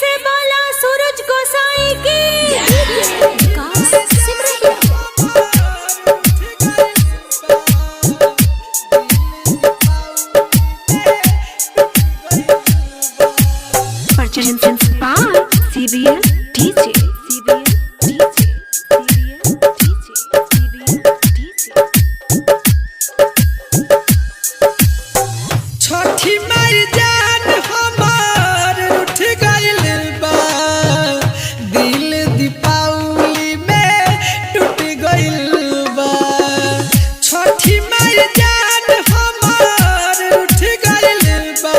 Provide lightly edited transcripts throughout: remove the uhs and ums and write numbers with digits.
से बोला सूरज गोसाई की। छठी माई जान हमार उठ गइल बा, दिल दीपावली में टूट गइल बा। छठी माई जान हमार उठ गइल बा,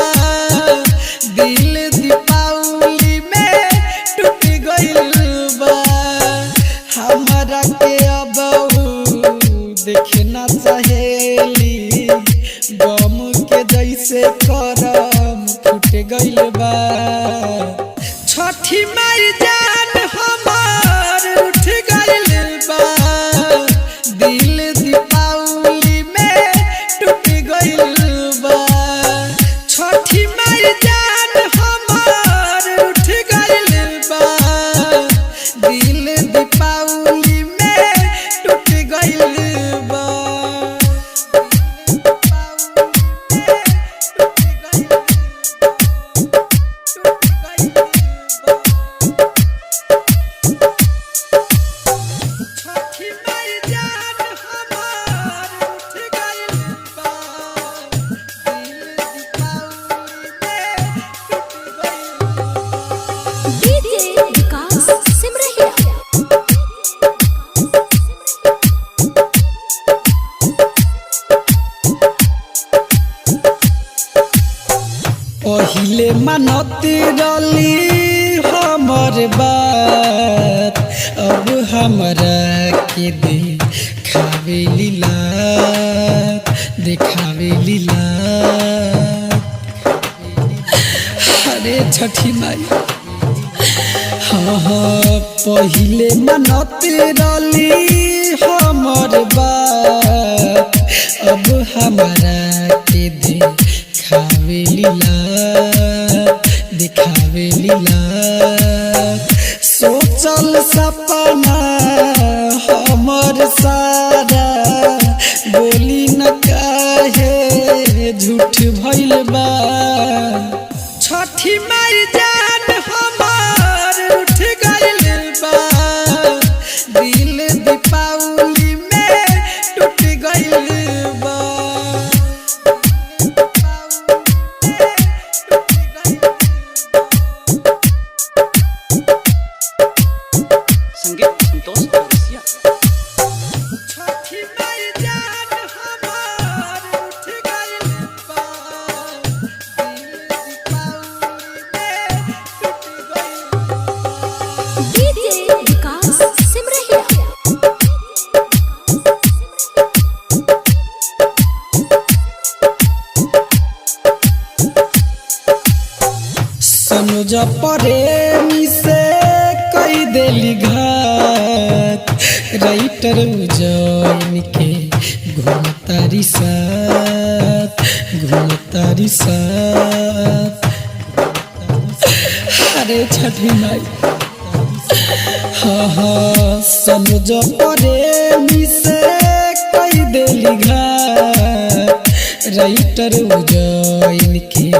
दिल दीपावली में टूट गइल बा। हमरा के अब देखना चाहेली, गम के जैसे करम फूट गइल बा। छठी माई जान हमार उठ गइल बा, दिल दीपावली में टूट गइल बा। छठी माई जान हमार उठ गइल बा, दिल दीपावली में टूट गइल बा। पहिले मानती रली हमर बात, अब हमरा के देखावे लीला, देखावे लीला। अरे छठी माई, हाँ हाँ पहिले मानती रली हमर बात, अब हमरा के देखावे लीला, दिखावे लीला। सोचल सपना हमर सारा, बोली न काहे झूठ भइल बा। छठी माई जान हमार उठ गइल बा, दिल दीपावली में टूट गइल बा। संगीत संतोष चौरसिया। छठी माई जान हमार उठ गइल बा, दिल दीपावली में टूट गइल बा। विकास सिमरहिया। सनुज प्रेमी से कई देली घात, राइटर उजैन के घूमतारी साथ, घूमतारी साथ। अरे छठी माई, हाँ हाँ सनुज प्रेमी से कई देली घात, राइटर उजैन के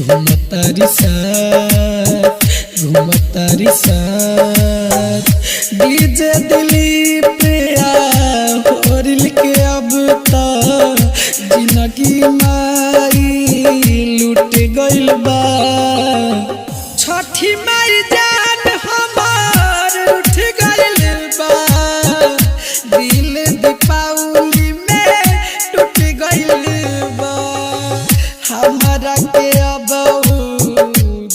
घूमतारी साथ, घूमतारी साथ। डीजे दिलीप होरिल के अब तक जिंदगी माई लूट गइल बा। छठी माई जान हमार उठ गइल बा, दिल दीपावली में टूट गइल बा। हमरा के अब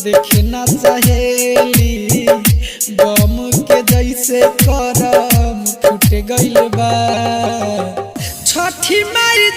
देखना चाहेली, गम के जैसे करम फूट गइल बा। छठी माई